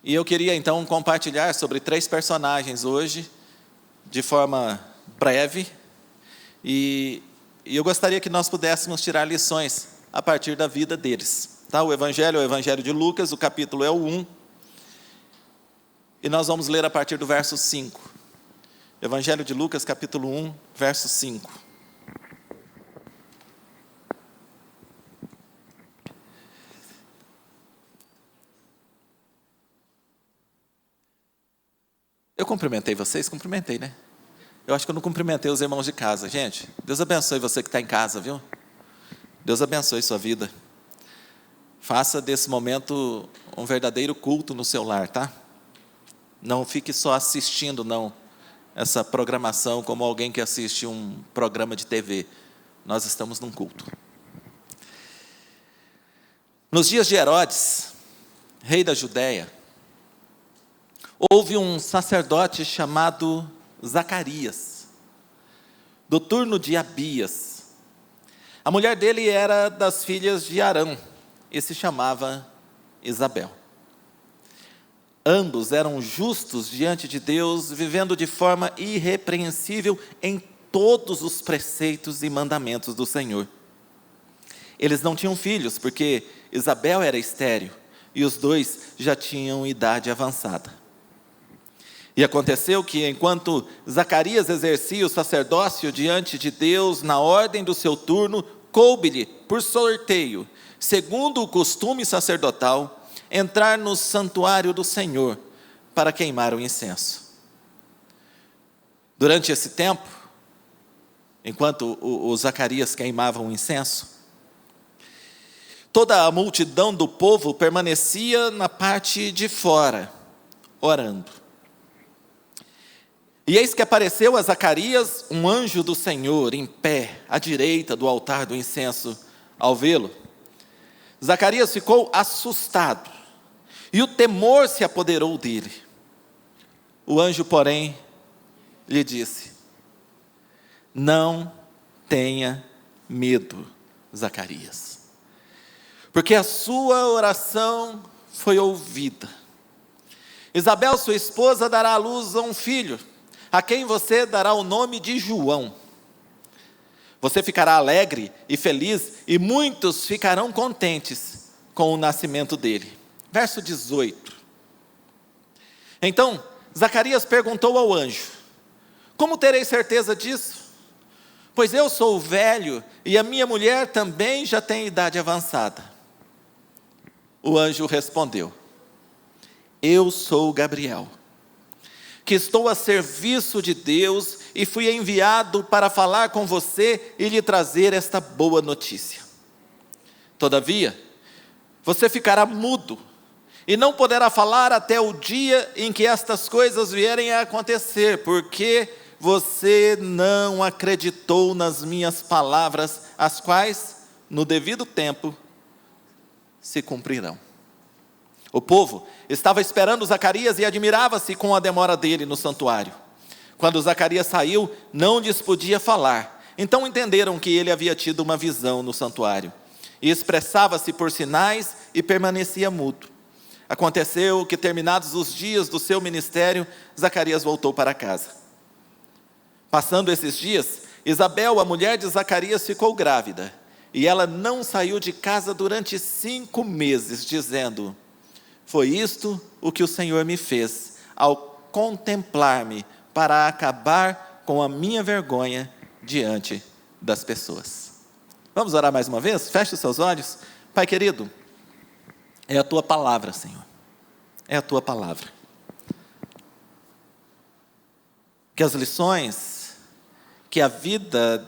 E eu queria então compartilhar sobre 3 personagens hoje, de forma breve, e eu gostaria que nós pudéssemos tirar lições a partir da vida deles. Tá? O Evangelho é o Evangelho de Lucas, o capítulo é o 1, e nós vamos ler a partir do verso 5. Evangelho de Lucas, capítulo 1, verso 5. Eu cumprimentei vocês? Cumprimentei, né? Eu acho que eu não cumprimentei os irmãos de casa. Gente, Deus abençoe você que está em casa, viu? Deus abençoe sua vida. Faça desse momento um verdadeiro culto no seu lar, tá? Não fique só assistindo, não, essa programação como alguém que assiste um programa de TV. Nós estamos num culto. Nos dias de Herodes, rei da Judéia, houve um sacerdote chamado Zacarias, do turno de Abias. A mulher dele era das filhas de Arão e se chamava Isabel. Ambos eram justos diante de Deus, vivendo de forma irrepreensível em todos os preceitos e mandamentos do Senhor. Eles não tinham filhos, porque Isabel era estéril e os dois já tinham idade avançada. E aconteceu que, enquanto Zacarias exercia o sacerdócio diante de Deus, na ordem do seu turno, coube-lhe, por sorteio, segundo o costume sacerdotal, entrar no santuário do Senhor para queimar o incenso. Durante esse tempo, enquanto o Zacarias queimava o incenso, toda a multidão do povo permanecia na parte de fora, orando. E eis que apareceu a Zacarias um anjo do Senhor, em pé, à direita do altar do incenso. Ao vê-lo, Zacarias ficou assustado, e o temor se apoderou dele. O anjo, porém, lhe disse: não tenha medo, Zacarias, porque a sua oração foi ouvida. Isabel, sua esposa, dará à luz a um filho, a quem você dará o nome de João. Você ficará alegre e feliz, e muitos ficarão contentes com o nascimento dele. Verso 18. Então, Zacarias perguntou ao anjo: como terei certeza disso? Pois eu sou velho, e a minha mulher também já tem idade avançada. O anjo respondeu: eu sou Gabriel, que estou a serviço de Deus e fui enviado para falar com você e lhe trazer esta boa notícia. Todavia, você ficará mudo e não poderá falar até o dia em que estas coisas vierem a acontecer, porque você não acreditou nas minhas palavras, as quais, no devido tempo, se cumprirão. O povo estava esperando Zacarias e admirava-se com a demora dele no santuário. Quando Zacarias saiu, não lhes podia falar. Então entenderam que ele havia tido uma visão no santuário. E expressava-se por sinais e permanecia mudo. Aconteceu que, terminados os dias do seu ministério, Zacarias voltou para casa. Passando esses dias, Isabel, a mulher de Zacarias, ficou grávida. E ela não saiu de casa durante 5 meses, dizendo: foi isto o que o Senhor me fez, ao contemplar-me, para acabar com a minha vergonha diante das pessoas. Vamos orar mais uma vez? Feche os seus olhos. Pai querido, é a Tua palavra, Senhor. É a Tua palavra. Que as lições, que a vida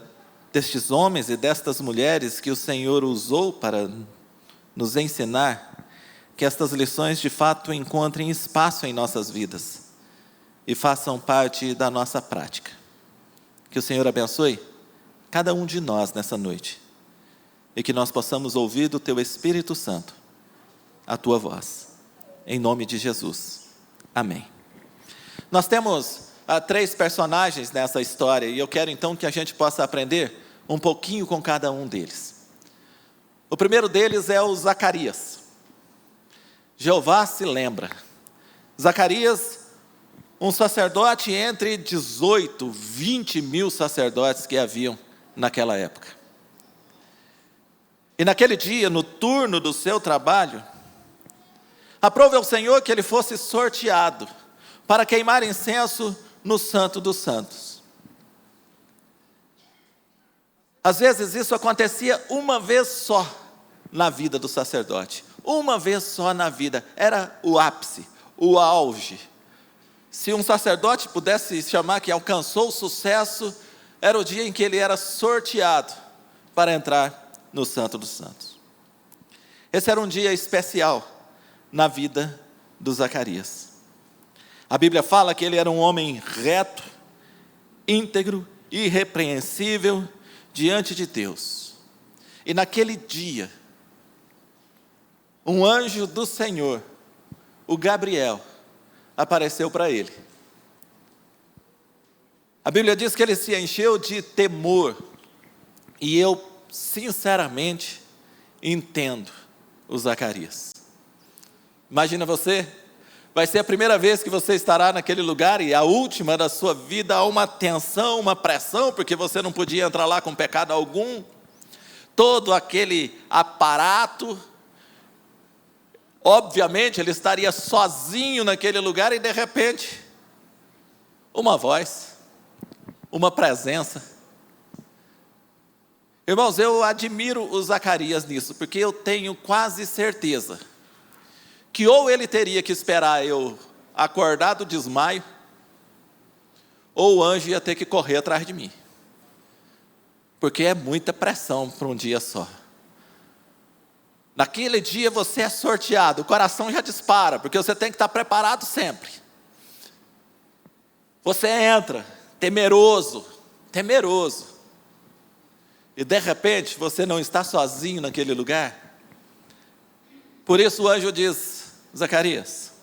destes homens e destas mulheres que o Senhor usou para nos ensinar, que estas lições de fato encontrem espaço em nossas vidas e façam parte da nossa prática. Que o Senhor abençoe cada um de nós nessa noite e que nós possamos ouvir do Teu Espírito Santo a Tua voz, em nome de Jesus. Amém. Nós temos 3 personagens nessa história e eu quero então que a gente possa aprender um pouquinho com cada um deles. O primeiro deles é o Zacarias. Jeová se lembra. Zacarias, um sacerdote entre 18, 20 mil sacerdotes que haviam naquela época. E naquele dia, no turno do seu trabalho, aprove ao Senhor que ele fosse sorteado para queimar incenso no Santo dos Santos. Às vezes isso acontecia uma vez só na vida do sacerdote. Uma vez só na vida. Era o ápice, o auge. Se um sacerdote pudesse chamar que alcançou o sucesso, era o dia em que ele era sorteado para entrar no Santo dos Santos. Esse era um dia especial na vida do Zacarias. A Bíblia fala que ele era um homem reto, íntegro, irrepreensível diante de Deus. E naquele dia, um anjo do Senhor, o Gabriel, apareceu para ele. A Bíblia diz que ele se encheu de temor. E eu, sinceramente, entendo o Zacarias. Imagina você, vai ser a primeira vez que você estará naquele lugar e a última da sua vida. Há uma tensão, uma pressão, porque você não podia entrar lá com pecado algum. Todo aquele aparato. Obviamente ele estaria sozinho naquele lugar e de repente, uma voz, uma presença. Irmãos, eu admiro o Zacarias nisso, porque eu tenho quase certeza que ou ele teria que esperar eu acordar do desmaio, ou o anjo ia ter que correr atrás de mim. Porque é muita pressão para um dia só. Naquele dia você é sorteado, o coração já dispara, porque você tem que estar preparado sempre. Você entra, temeroso, e de repente você não está sozinho naquele lugar. Por isso o anjo diz: Zacarias,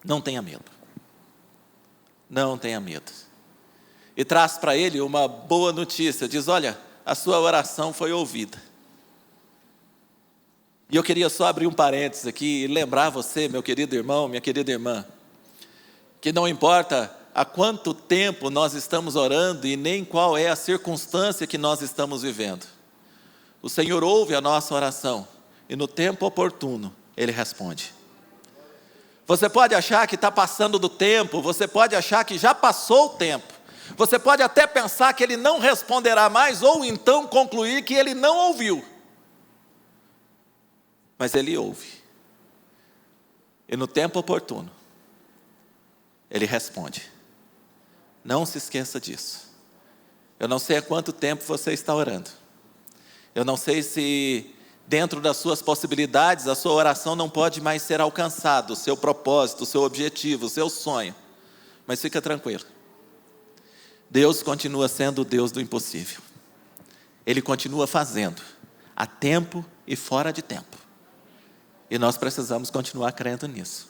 não tenha medo. Não tenha medo. E traz para ele uma boa notícia, diz: olha, a sua oração foi ouvida. E eu queria só abrir um parênteses aqui e lembrar você, meu querido irmão, minha querida irmã, que não importa há quanto tempo nós estamos orando e nem qual é a circunstância que nós estamos vivendo. O Senhor ouve a nossa oração e no tempo oportuno Ele responde. Você pode achar que está passando do tempo, você pode achar que já passou o tempo, você pode até pensar que Ele não responderá mais ou então concluir que Ele não ouviu. Mas Ele ouve. E no tempo oportuno, Ele responde. Não se esqueça disso. Eu não sei há quanto tempo você está orando. Eu não sei se dentro das suas possibilidades a sua oração não pode mais ser alcançada, o seu propósito, o seu objetivo, o seu sonho. Mas fica tranquilo. Deus continua sendo o Deus do impossível. Ele continua fazendo, a tempo e fora de tempo. E nós precisamos continuar crendo nisso.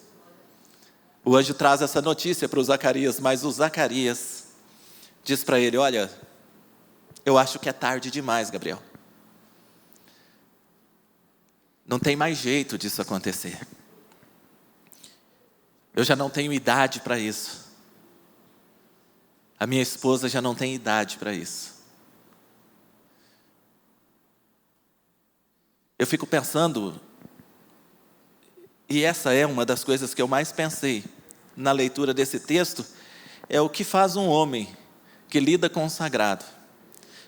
O anjo traz essa notícia para o Zacarias, mas o Zacarias diz para ele: olha, eu acho que é tarde demais, Gabriel. Não tem mais jeito disso acontecer. Eu já não tenho idade para isso. A minha esposa já não tem idade para isso. Eu fico pensando, e essa é uma das coisas que eu mais pensei na leitura desse texto, é o que faz um homem que lida com o sagrado,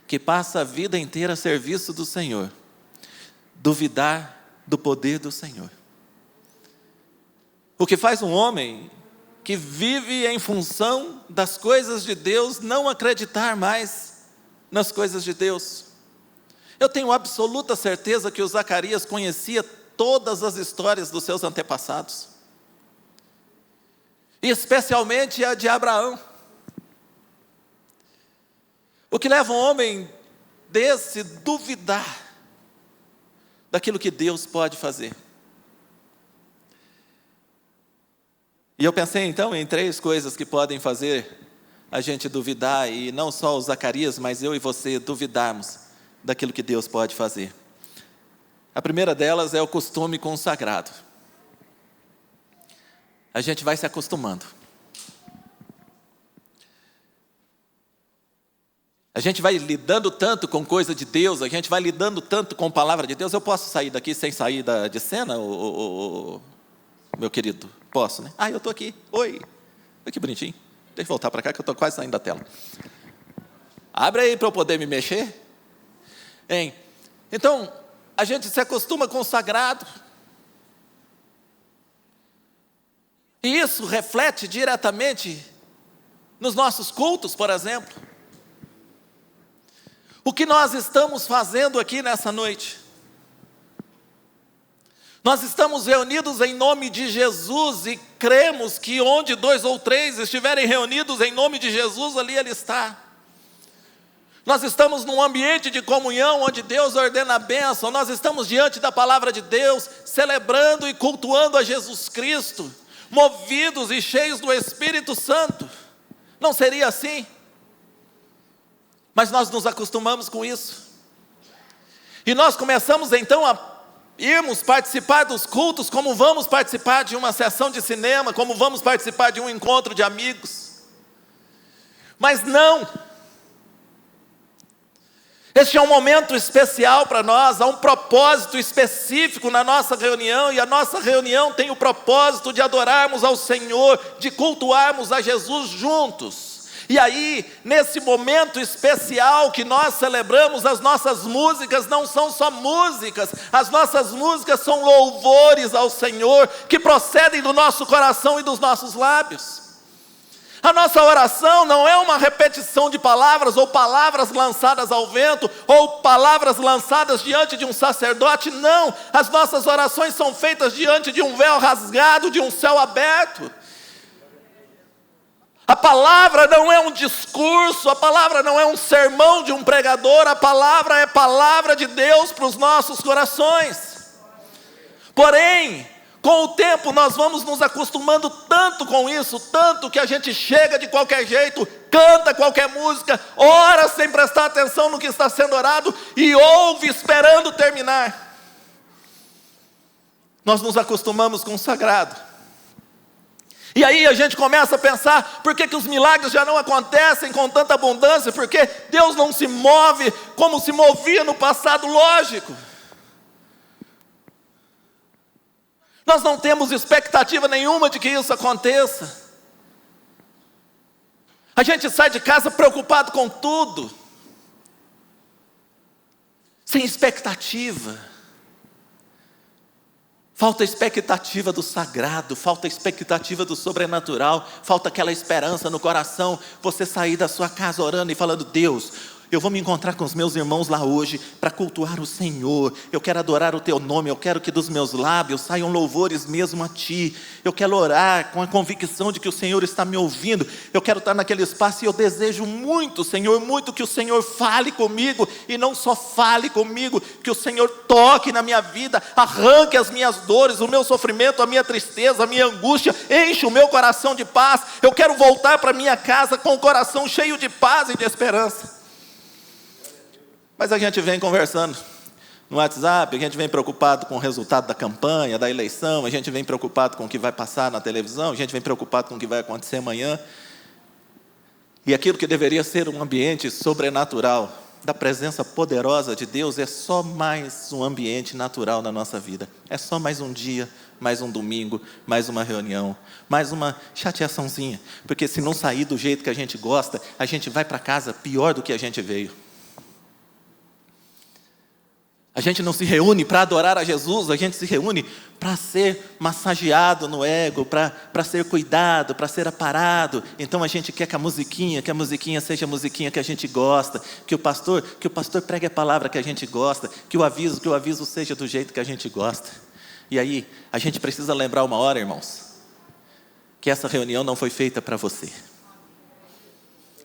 que passa a vida inteira a serviço do Senhor, duvidar do poder do Senhor. O que faz um homem que vive em função das coisas de Deus não acreditar mais nas coisas de Deus. Eu tenho absoluta certeza que o Zacarias conhecia todas as histórias dos seus antepassados, e especialmente a de Abraão. O que leva um homem desse duvidar daquilo que Deus pode fazer. E eu pensei então em 3 coisas que podem fazer a gente duvidar, e não só o Zacarias, mas eu e você duvidarmos daquilo que Deus pode fazer. A primeira delas é o costume consagrado. a gente vai se acostumando. A gente vai lidando tanto com coisa de Deus, a gente vai lidando tanto com a palavra de Deus. Eu posso sair daqui sem sair de cena, meu querido? Posso, né? Eu estou aqui. Oi. Olha que bonitinho. Deixa eu voltar para cá que eu estou quase saindo da tela. Abre aí para eu poder me mexer. Hein? Então, a gente se acostuma com o sagrado. E isso reflete diretamente nos nossos cultos, por exemplo. O que nós estamos fazendo aqui nessa noite? Nós estamos reunidos em nome de Jesus e cremos que onde 2 ou 3 estiverem reunidos em nome de Jesus, ali Ele está. Nós estamos num ambiente de comunhão onde Deus ordena a bênção, nós estamos diante da palavra de Deus, celebrando e cultuando a Jesus Cristo, movidos e cheios do Espírito Santo. Não seria assim? Mas nós nos acostumamos com isso. E nós começamos então a irmos participar dos cultos como vamos participar de uma sessão de cinema, como vamos participar de um encontro de amigos. Mas não. Este é um momento especial para nós, há um propósito específico na nossa reunião, e a nossa reunião tem o propósito de adorarmos ao Senhor, de cultuarmos a Jesus juntos. E aí, nesse momento especial que nós celebramos, as nossas músicas não são só músicas, as nossas músicas são louvores ao Senhor, que procedem do nosso coração e dos nossos lábios. A nossa oração não é uma repetição de palavras, ou palavras lançadas ao vento, ou palavras lançadas diante de um sacerdote, não. As nossas orações são feitas diante de um véu rasgado, de um céu aberto. A palavra não é um discurso, a palavra não é um sermão de um pregador, a palavra é palavra de Deus para os nossos corações. Porém, com o tempo nós vamos nos acostumando tanto com isso, tanto que a gente chega de qualquer jeito, canta qualquer música, ora sem prestar atenção no que está sendo orado e ouve esperando terminar. Nós nos acostumamos com o sagrado. E aí a gente começa a pensar, por que os milagres já não acontecem com tanta abundância? Porque Deus não se move como se movia no passado, lógico. Nós não temos expectativa nenhuma de que isso aconteça. A gente sai de casa preocupado com tudo, sem expectativa. Falta expectativa do sagrado, falta expectativa do sobrenatural, falta aquela esperança no coração, você sair da sua casa orando e falando: Deus, eu vou me encontrar com os meus irmãos lá hoje para cultuar o Senhor, eu quero adorar o Teu nome, eu quero que dos meus lábios saiam louvores mesmo a Ti, eu quero orar com a convicção de que o Senhor está me ouvindo, eu quero estar naquele espaço e eu desejo muito, Senhor, muito que o Senhor fale comigo, e não só fale comigo, que o Senhor toque na minha vida, arranque as minhas dores, o meu sofrimento, a minha tristeza, a minha angústia, enche o meu coração de paz, eu quero voltar para minha casa com o coração cheio de paz e de esperança. Mas a gente vem conversando no WhatsApp, a gente vem preocupado com o resultado da campanha, da eleição, a gente vem preocupado com o que vai passar na televisão, a gente vem preocupado com o que vai acontecer amanhã. E aquilo que deveria ser um ambiente sobrenatural, da presença poderosa de Deus, é só mais um ambiente natural na nossa vida. É só mais um dia, mais um domingo, mais uma reunião, mais uma chateaçãozinha. Porque se não sair do jeito que a gente gosta, a gente vai para casa pior do que a gente veio. A gente não se reúne para adorar a Jesus, a gente se reúne para ser massageado no ego, para ser cuidado, para ser aparado. Então a gente quer que a musiquinha seja a musiquinha que a gente gosta, que o pastor pregue a palavra que a gente gosta, que o aviso seja do jeito que a gente gosta. E aí, a gente precisa lembrar uma hora, irmãos, que essa reunião não foi feita para você.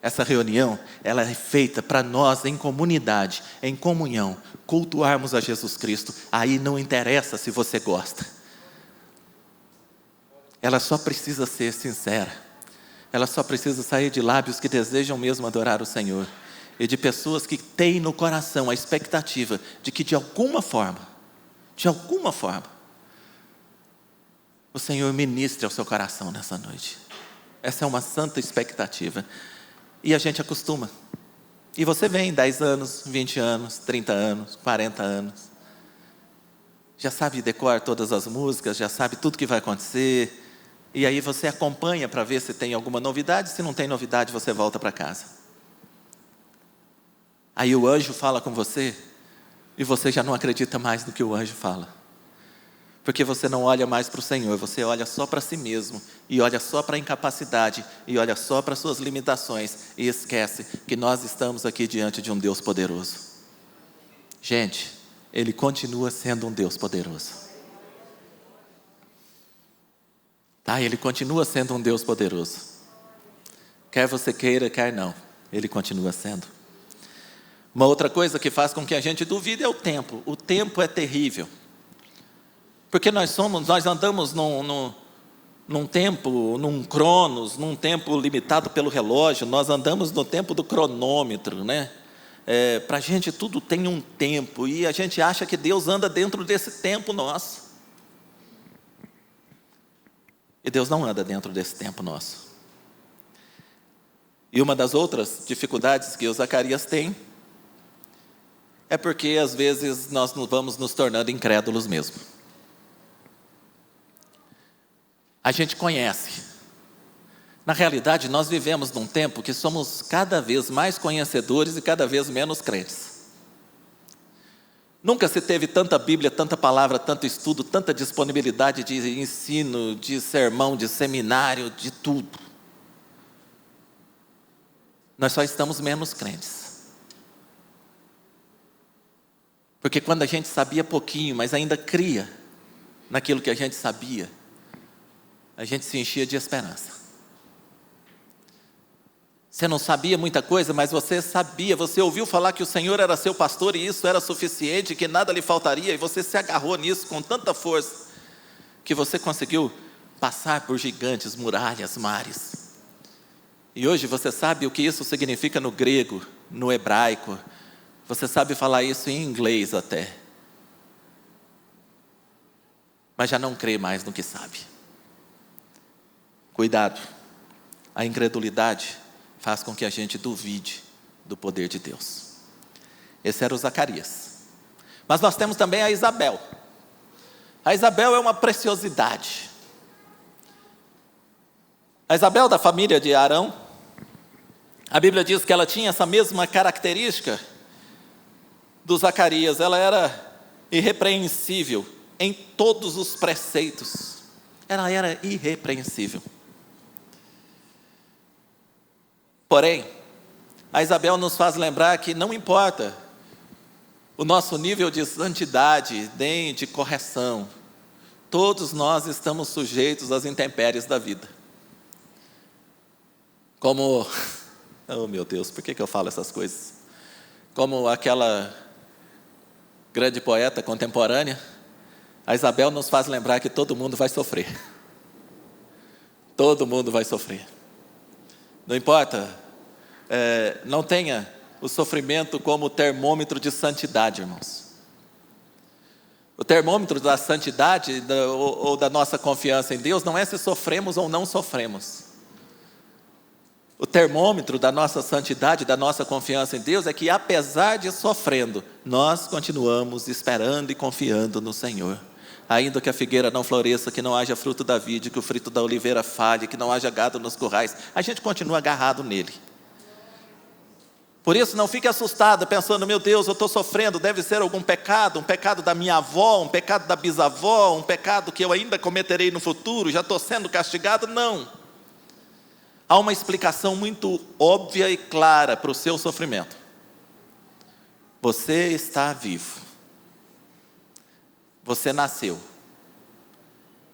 Essa reunião, ela é feita para nós em comunidade, em comunhão, cultuarmos a Jesus Cristo. Aí não interessa se você gosta. Ela só precisa ser sincera. Ela só precisa sair de lábios que desejam mesmo adorar o Senhor. E de pessoas que têm no coração a expectativa de que de alguma forma, o Senhor ministre ao seu coração nessa noite. Essa é uma santa expectativa. E a gente acostuma. E você vem 10 anos, 20 anos, 30 anos, 40 anos. Já sabe decorar todas as músicas, já sabe tudo que vai acontecer. E aí você acompanha para ver se tem alguma novidade. Se não tem novidade, você volta para casa. Aí o anjo fala com você e você já não acredita mais no que o anjo fala. Porque você não olha mais para o Senhor, você olha só para si mesmo, e olha só para a incapacidade, e olha só para as suas limitações, e esquece que nós estamos aqui diante de um Deus poderoso. Gente, Ele continua sendo um Deus poderoso. Tá? Ele continua sendo um Deus poderoso. Quer você queira, quer não, Ele continua sendo. Uma outra coisa que faz com que a gente duvide é o tempo. O tempo é terrível. Porque nós andamos num tempo, num cronos, num tempo limitado pelo relógio, nós andamos no tempo do cronômetro, né? Para a gente tudo tem um tempo, e a gente acha que Deus anda dentro desse tempo nosso. E Deus não anda dentro desse tempo nosso. E uma das outras dificuldades que o Zacarias tem, é porque às vezes nós vamos nos tornando incrédulos mesmo. A gente conhece. Na realidade, nós vivemos num tempo que somos cada vez mais conhecedores e cada vez menos crentes. Nunca se teve tanta Bíblia, tanta palavra, tanto estudo, tanta disponibilidade de ensino, de sermão, de seminário, de tudo. Nós só estamos menos crentes. Porque quando a gente sabia pouquinho, mas ainda cria naquilo que a gente sabia, a gente se enchia de esperança. Você não sabia muita coisa, mas você sabia, você ouviu falar que o Senhor era seu pastor e isso era suficiente, que nada lhe faltaria, e você se agarrou nisso com tanta força, que você conseguiu passar por gigantes, muralhas, mares. E hoje você sabe o que isso significa no grego, no hebraico, você sabe falar isso em inglês até, mas já não crê mais no que sabe. Cuidado, a incredulidade faz com que a gente duvide do poder de Deus. Esse era o Zacarias. Mas nós temos também a Isabel. A Isabel é uma preciosidade. A Isabel da família de Arão, a Bíblia diz que ela tinha essa mesma característica do Zacarias. Ela era irrepreensível em todos os preceitos. Ela era irrepreensível. Porém, a Isabel nos faz lembrar que não importa o nosso nível de santidade, nem de correção, todos nós estamos sujeitos às intempéries da vida. Como, oh meu Deus, por que eu falo essas coisas? Como aquela grande poeta contemporânea, a Isabel nos faz lembrar que todo mundo vai sofrer. Todo mundo vai sofrer. Não importa, não tenha o sofrimento como termômetro de santidade, irmãos. O termômetro da santidade ou da nossa confiança em Deus não é se sofremos ou não sofremos. O termômetro da nossa santidade, da nossa confiança em Deus é que apesar de sofrendo, nós continuamos esperando e confiando no Senhor. Ainda que a figueira não floresça, que não haja fruto da vide, que o fruto da oliveira falhe, que não haja gado nos currais, a gente continua agarrado nele. Por isso não fique assustado pensando, meu Deus, eu estou sofrendo, deve ser algum pecado, um pecado da minha avó, um pecado da bisavó, um pecado que eu ainda cometerei no futuro, já estou sendo castigado. Não. Há uma explicação muito óbvia e clara para o seu sofrimento. Você está vivo. Você nasceu.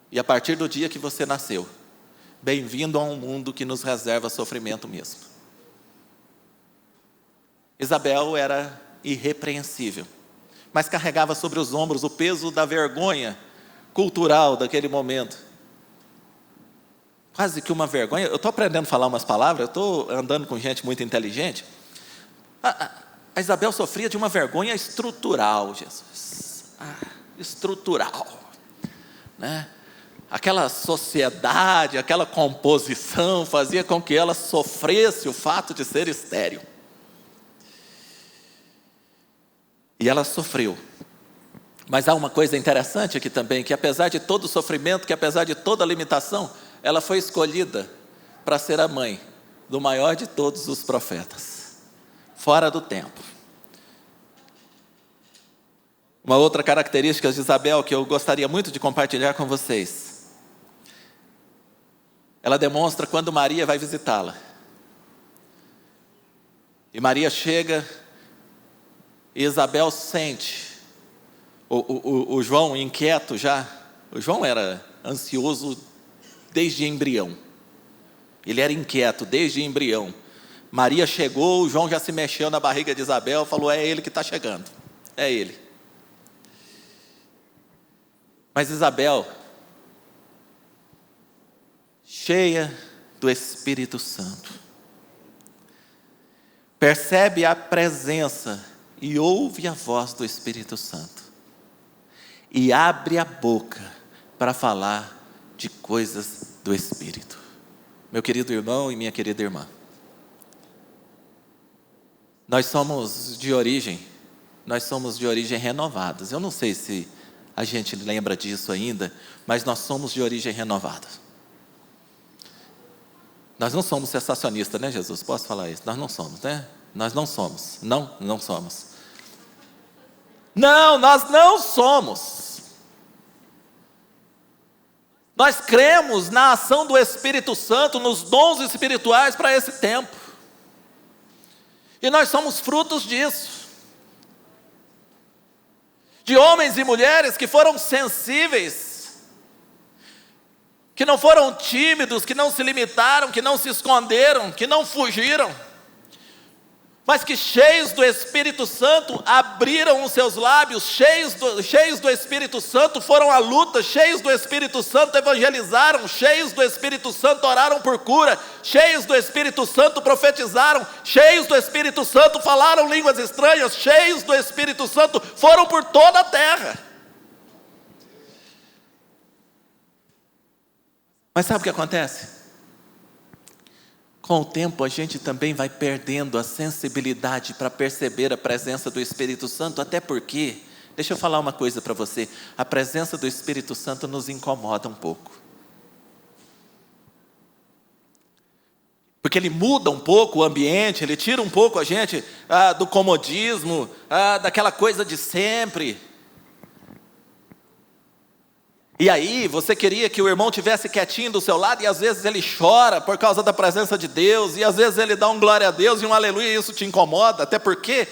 E a partir do dia que você nasceu, bem-vindo a um mundo que nos reserva sofrimento mesmo. Isabel era irrepreensível, mas carregava sobre os ombros o peso da vergonha cultural daquele momento. Quase que uma vergonha. Eu estou aprendendo a falar umas palavras, eu estou andando com gente muito inteligente. A Isabel sofria de uma vergonha estrutural, Jesus. Estrutural, né? aquela sociedade, aquela composição fazia com que ela sofresse o fato de ser estéril. E ela sofreu. Mas há uma coisa interessante aqui também, que apesar de todo o sofrimento, que apesar de toda a limitação, ela foi escolhida para ser a mãe do maior de todos os profetas, fora do tempo. Uma outra característica de Isabel que eu gostaria muito de compartilhar com vocês. Ela demonstra quando Maria vai visitá-la. E Maria chega e Isabel sente. O João inquieto já. O João era ansioso desde embrião. Ele era inquieto desde embrião. Maria chegou, o João já se mexeu na barriga de Isabel, falou: é ele que está chegando. É ele. Mas Isabel, cheia do Espírito Santo, percebe a presença e ouve a voz do Espírito Santo, e abre a boca para falar de coisas do Espírito. Meu querido irmão e minha querida irmã, nós somos de origem renovadas. Eu não sei se a gente lembra disso ainda, mas nós somos de origem renovada. Nós não somos cessacionistas, né, Jesus? Posso falar isso? Nós não somos, né? Nós não somos. Não somos. Não, nós não somos. Nós cremos na ação do Espírito Santo, nos dons espirituais para esse tempo. E nós somos frutos disso. De homens e mulheres que foram sensíveis, que não foram tímidos, que não se limitaram, que não se esconderam, que não fugiram, mas que cheios do Espírito Santo abriram os seus lábios, cheios do Espírito Santo foram à luta, cheios do Espírito Santo evangelizaram, cheios do Espírito Santo oraram por cura, cheios do Espírito Santo profetizaram, cheios do Espírito Santo falaram línguas estranhas, cheios do Espírito Santo foram por toda a terra. Mas sabe o que acontece? Com o tempo a gente também vai perdendo a sensibilidade para perceber a presença do Espírito Santo, até porque, deixa eu falar uma coisa para você, a presença do Espírito Santo nos incomoda um pouco. Porque ele muda um pouco o ambiente, ele tira um pouco a gente do comodismo, daquela coisa de sempre. E aí, você queria que o irmão tivesse quietinho do seu lado, e às vezes ele chora por causa da presença de Deus, e às vezes ele dá um glória a Deus e um aleluia, e isso te incomoda, até porque,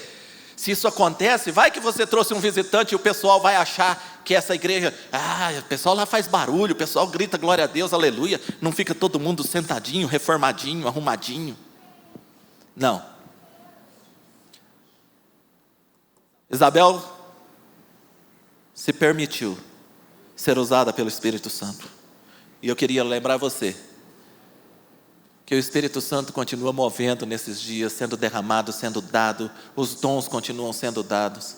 se isso acontece, vai que você trouxe um visitante e o pessoal vai achar que essa igreja, o pessoal lá faz barulho, o pessoal grita glória a Deus, aleluia, não fica todo mundo sentadinho, reformadinho, arrumadinho. Não. Isabel se permitiu ser usada pelo Espírito Santo. E eu queria lembrar você que o Espírito Santo continua movendo nesses dias, sendo derramado, sendo dado, os dons continuam sendo dados.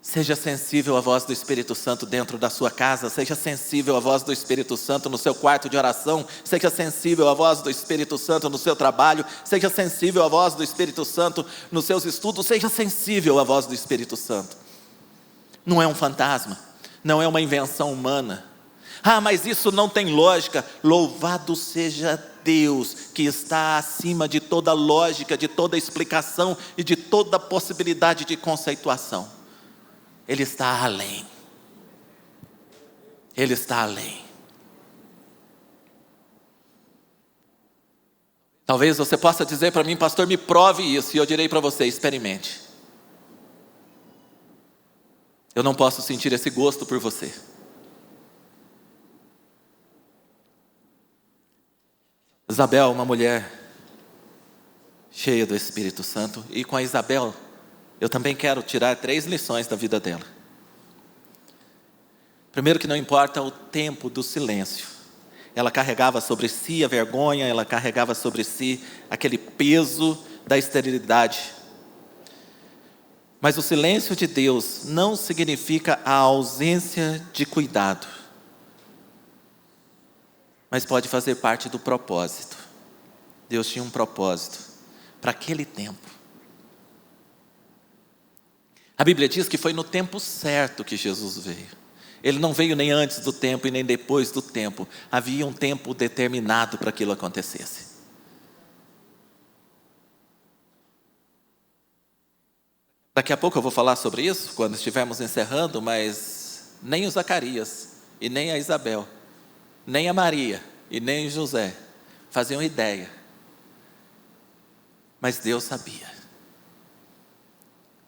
Seja sensível à voz do Espírito Santo dentro da sua casa, seja sensível à voz do Espírito Santo no seu quarto de oração, seja sensível à voz do Espírito Santo no seu trabalho, seja sensível à voz do Espírito Santo nos seus estudos, seja sensível à voz do Espírito Santo. Não é um fantasma, não é uma invenção humana. Mas isso não tem lógica. Louvado seja Deus, que está acima de toda lógica, de toda explicação e de toda possibilidade de conceituação. Ele está além. Ele está além. Talvez você possa dizer para mim: pastor, me prove isso. E eu direi para você: experimente. Eu não posso sentir esse gosto por você. Isabel, uma mulher cheia do Espírito Santo. E com a Isabel, eu também quero tirar 3 lições da vida dela. Primeiro, que não importa o tempo do silêncio. Ela carregava sobre si a vergonha, ela carregava sobre si aquele peso da esterilidade. Mas o silêncio de Deus não significa a ausência de cuidado. mas pode fazer parte do propósito. Deus tinha um propósito para aquele tempo. A Bíblia diz que foi no tempo certo que Jesus veio. Ele não veio nem antes do tempo e nem depois do tempo. Havia um tempo determinado para aquilo acontecesse. Daqui a pouco eu vou falar sobre isso, quando estivermos encerrando, mas nem o Zacarias, e nem a Isabel, nem a Maria, e nem o José, faziam ideia. Mas Deus sabia.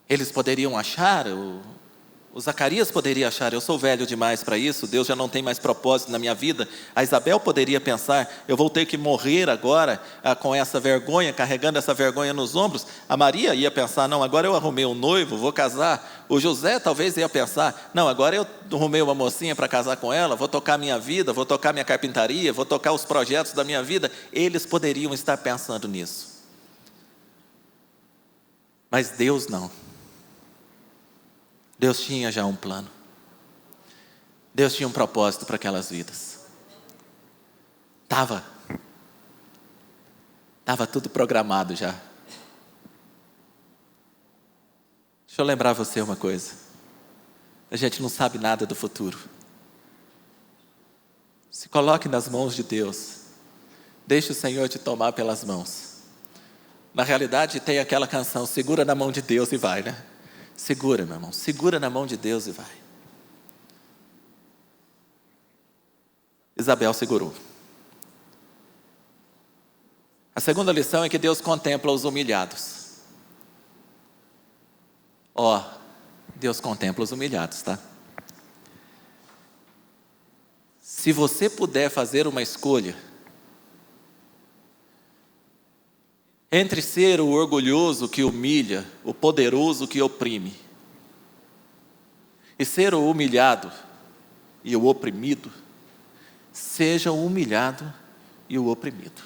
Eles poderiam achar, o Zacarias poderia achar, eu sou velho demais para isso, Deus já não tem mais propósito na minha vida. A Isabel poderia pensar, eu vou ter que morrer agora com essa vergonha, carregando essa vergonha nos ombros. A Maria ia pensar, não, agora eu arrumei um noivo, vou casar. O José talvez ia pensar, não, agora eu arrumei uma mocinha para casar com ela, vou tocar minha vida, vou tocar minha carpintaria, vou tocar os projetos da minha vida. Eles poderiam estar pensando nisso. Mas Deus não. Deus tinha já um plano. Deus tinha um propósito para aquelas vidas. Estava tudo programado já. Deixa eu lembrar você uma coisa. A gente não sabe nada do futuro. Se coloque nas mãos de Deus. Deixe o Senhor te tomar pelas mãos. Na realidade tem aquela canção, segura na mão de Deus e vai, né? Segura, meu irmão, segura na mão de Deus e vai. Isabel segurou. A segunda lição é que Deus contempla os humilhados. Deus contempla os humilhados, tá? Se você puder fazer uma escolha entre ser o orgulhoso que humilha, o poderoso que oprime, e ser o humilhado e o oprimido, seja o humilhado e o oprimido.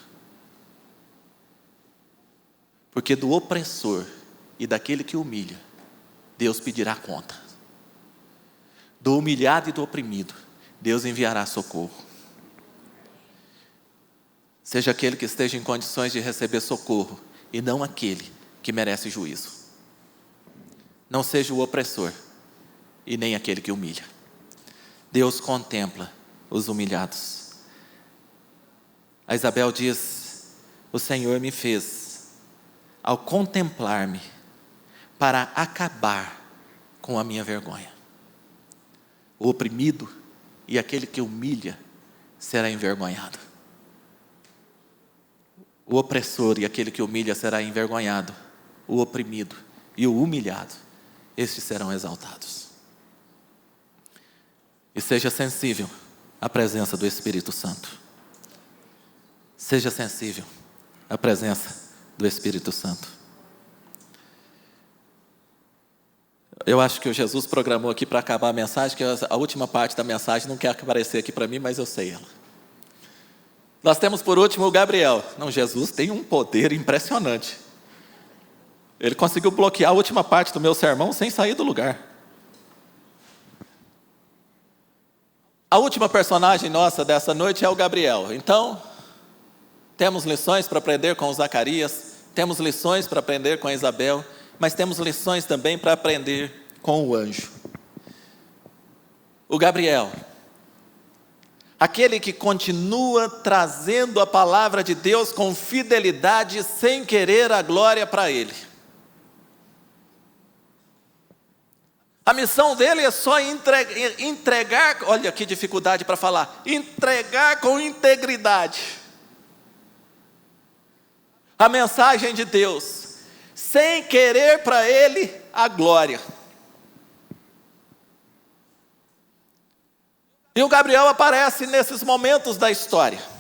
Porque do opressor e daquele que humilha, Deus pedirá conta. Do humilhado e do oprimido, Deus enviará socorro. Seja aquele que esteja em condições de receber socorro, e não aquele que merece juízo. Não seja o opressor, e nem aquele que humilha. Deus contempla os humilhados. A Isabel diz, o Senhor me fez, ao contemplar-me, para acabar com a minha vergonha. O oprimido e aquele que humilha será envergonhado. O opressor e aquele que humilha será envergonhado. O oprimido e o humilhado, estes serão exaltados. E seja sensível à presença do Espírito Santo. Seja sensível à presença do Espírito Santo. Eu acho que o Jesus programou aqui para acabar a mensagem, que a última parte da mensagem não quer aparecer aqui para mim, mas eu sei ela. Nós temos por último o Gabriel. Não, Jesus tem um poder impressionante. Ele conseguiu bloquear a última parte do meu sermão sem sair do lugar. A última personagem nossa dessa noite é o Gabriel. Então, temos lições para aprender com o Zacarias, temos lições para aprender com a Isabel, mas temos lições também para aprender com o anjo. O Gabriel, aquele que continua trazendo a palavra de Deus com fidelidade, sem querer a glória para ele. A missão dele é só entregar, olha que dificuldade para falar, entregar com integridade a mensagem de Deus, sem querer para ele a glória. E o Gabriel aparece nesses momentos da história.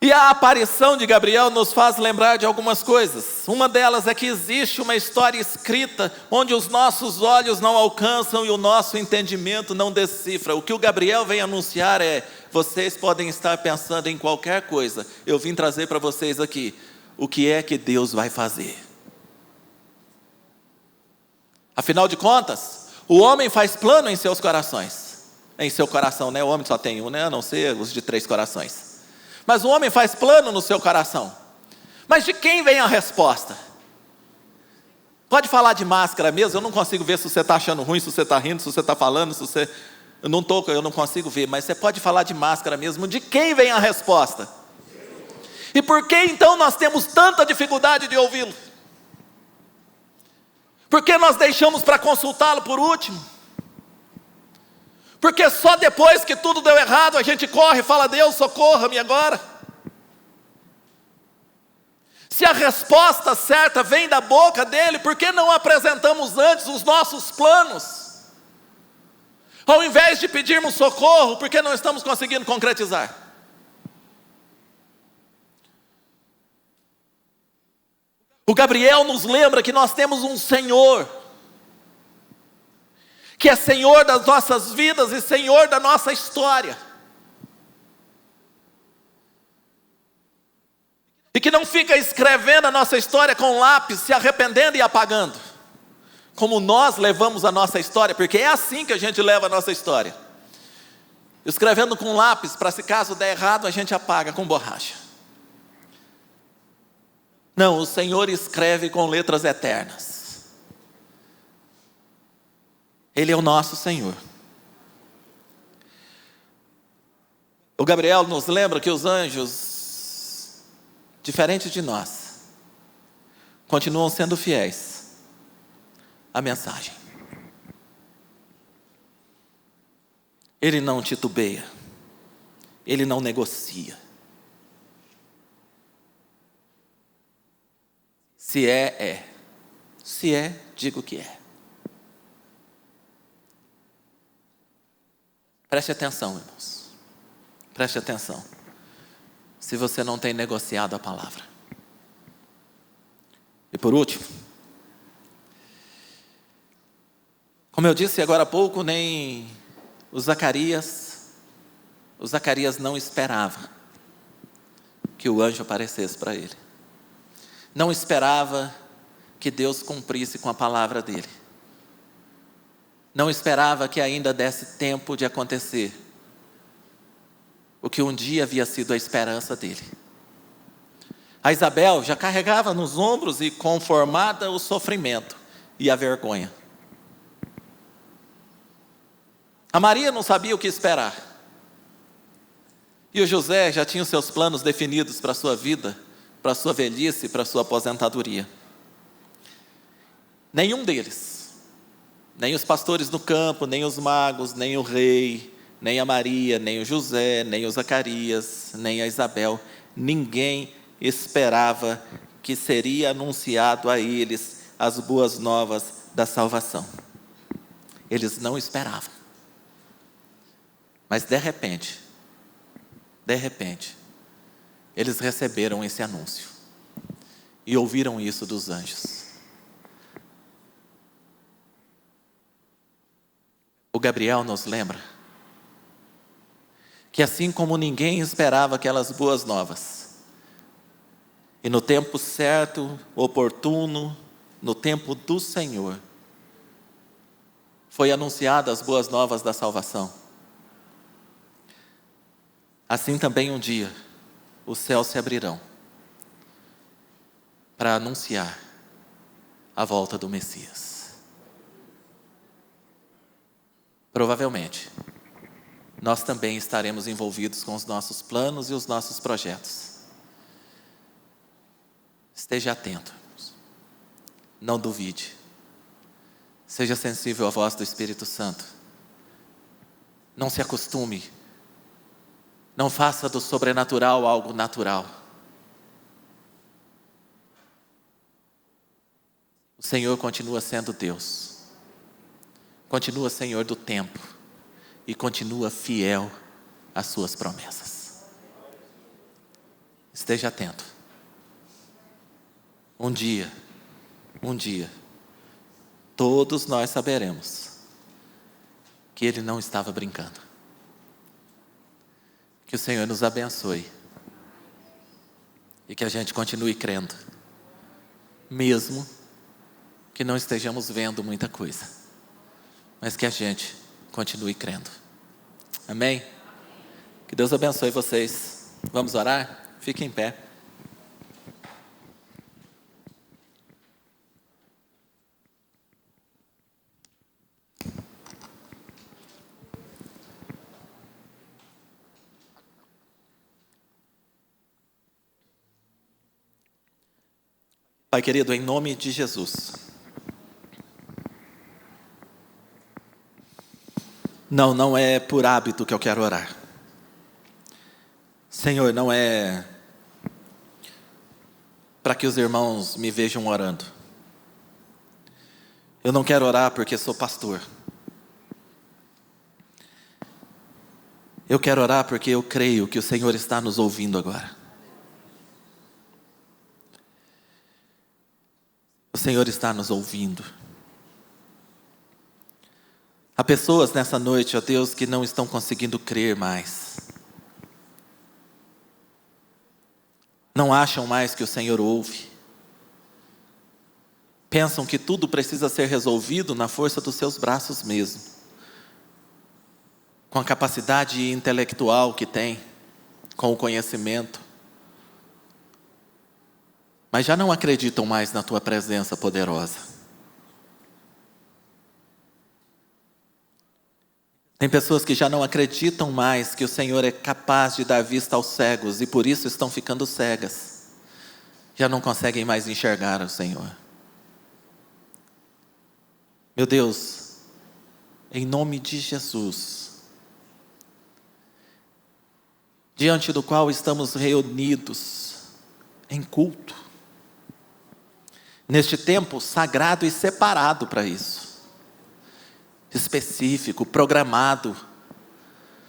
E a aparição de Gabriel nos faz lembrar de algumas coisas. Uma delas é que existe uma história escrita onde os nossos olhos não alcançam e o nosso entendimento não decifra. O que o Gabriel vem anunciar é: vocês podem estar pensando em qualquer coisa, eu vim trazer para vocês aqui o que é que Deus vai fazer. Afinal de contas, o homem faz plano em seus corações. em seu coração, né? O homem só tem um, né? A não ser os de 3 corações. Mas o homem faz plano no seu coração. Mas de quem vem a resposta? Pode falar de máscara mesmo, eu não consigo ver se você está achando ruim, se você está rindo, se você está falando, se você... Eu não consigo ver, mas você pode falar de máscara mesmo. De quem vem a resposta? E por que então nós temos tanta dificuldade de ouvi-lo? Por que nós deixamos para consultá-lo por último? Porque só depois que tudo deu errado a gente corre e fala: Deus, socorra-me agora. Se a resposta certa vem da boca dele, por que não apresentamos antes os nossos planos? Ao invés de pedirmos socorro, por que não estamos conseguindo concretizar? O Gabriel nos lembra que nós temos um Senhor, que é Senhor das nossas vidas e Senhor da nossa história. E que não fica escrevendo a nossa história com lápis, se arrependendo e apagando, como nós levamos a nossa história, porque é assim que a gente leva a nossa história. Escrevendo com lápis, para se caso der errado, a gente apaga com borracha. Não, o Senhor escreve com letras eternas. Ele é o nosso Senhor. O Gabriel nos lembra que os anjos, diferente de nós, continuam sendo fiéis à mensagem. Ele não titubeia, ele não negocia. Se é, é. Se é, digo que é. Preste atenção, irmãos. Preste atenção. Se você não tem negociado a palavra. E por último, como eu disse agora há pouco, nem o Zacarias não esperava que o anjo aparecesse para ele. Não esperava que Deus cumprisse com a palavra dele. Não esperava que ainda desse tempo de acontecer o que um dia havia sido a esperança dele. A Isabel já carregava nos ombros e conformada o sofrimento e a vergonha. A Maria não sabia o que esperar. E o José já tinha os seus planos definidos para a sua vida, para a sua velhice, para a sua aposentadoria. Nenhum deles, nem os pastores do campo, nem os magos, nem o rei, nem a Maria, nem o José, nem o Zacarias, nem a Isabel, ninguém esperava que seria anunciado a eles as boas novas da salvação. Eles não esperavam. Mas de repente, eles receberam esse anúncio e ouviram isso dos anjos. O Gabriel nos lembra que assim como ninguém esperava aquelas boas novas, e no tempo certo, oportuno, no tempo do Senhor, foi anunciada as boas novas da salvação. Assim também um dia, os céus se abrirão para anunciar a volta do Messias. Provavelmente, nós também estaremos envolvidos com os nossos planos e os nossos projetos. Esteja atento, não duvide, seja sensível à voz do Espírito Santo. Não se acostume, não faça do sobrenatural algo natural. O Senhor continua sendo Deus, continua Senhor do tempo e continua fiel às suas promessas. Esteja atento. Um dia, todos nós saberemos que Ele não estava brincando. Que o Senhor nos abençoe e que a gente continue crendo, mesmo que não estejamos vendo muita coisa, mas que a gente continue crendo. Amém? Que Deus abençoe vocês. Vamos orar? Fiquem em pé. Pai querido, em nome de Jesus. Não é por hábito que eu quero orar. Senhor, não é para que os irmãos me vejam orando. Eu não quero orar porque sou pastor. Eu quero orar porque eu creio que o Senhor está nos ouvindo agora. O Senhor está nos ouvindo. Há pessoas nessa noite, ó Deus, que não estão conseguindo crer mais. Não acham mais que o Senhor ouve. Pensam que tudo precisa ser resolvido na força dos seus braços mesmo. Com a capacidade intelectual que tem, com o conhecimento. Mas já não acreditam mais na Tua presença poderosa. Tem pessoas que já não acreditam mais que o Senhor é capaz de dar vista aos cegos e por isso estão ficando cegas. Já não conseguem mais enxergar o Senhor. Meu Deus, em nome de Jesus, diante do qual estamos reunidos em culto, neste tempo sagrado e separado para isso, específico, programado,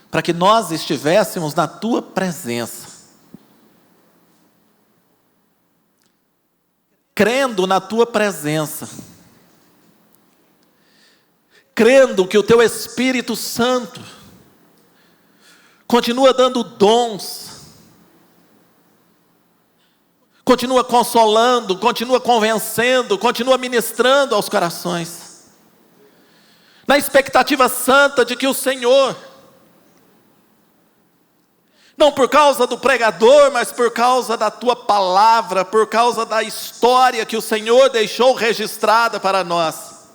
para que nós estivéssemos na Tua presença, crendo na Tua presença, crendo que o Teu Espírito Santo continua dando dons, continua consolando, continua convencendo, continua ministrando aos corações, na expectativa santa de que o Senhor, não por causa do pregador, mas por causa da Tua palavra, por causa da história que o Senhor deixou registrada para nós,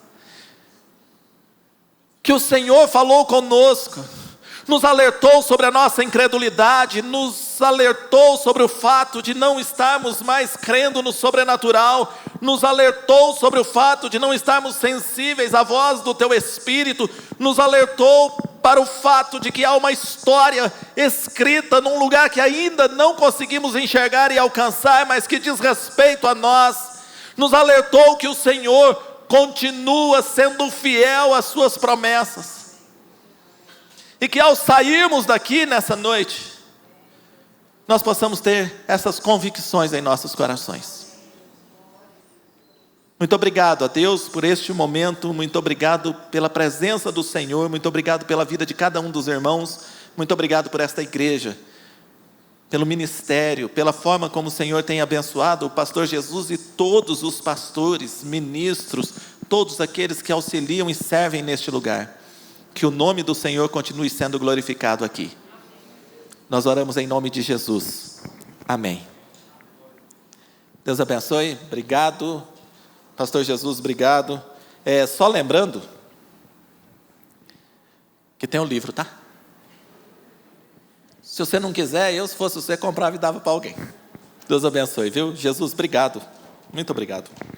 que o Senhor falou conosco, nos alertou sobre a nossa incredulidade, nos alertou sobre o fato de não estarmos mais crendo no sobrenatural, nos alertou sobre o fato de não estarmos sensíveis à voz do Teu Espírito, nos alertou para o fato de que há uma história escrita num lugar que ainda não conseguimos enxergar e alcançar, mas que diz respeito a nós, nos alertou que o Senhor continua sendo fiel às Suas promessas, e que ao sairmos daqui nessa noite, nós possamos ter essas convicções em nossos corações. Muito obrigado a Deus por este momento, muito obrigado pela presença do Senhor, muito obrigado pela vida de cada um dos irmãos, muito obrigado por esta igreja, pelo ministério, pela forma como o Senhor tem abençoado o pastor Jesus e todos os pastores, ministros, todos aqueles que auxiliam e servem neste lugar. Que o nome do Senhor continue sendo glorificado aqui. Nós oramos em nome de Jesus. Amém. Deus abençoe. Obrigado. Pastor Jesus, obrigado. Só lembrando que tem um livro, tá? Se você não quiser, se fosse você, comprava e dava para alguém. Deus abençoe, viu? Jesus, obrigado. Muito obrigado.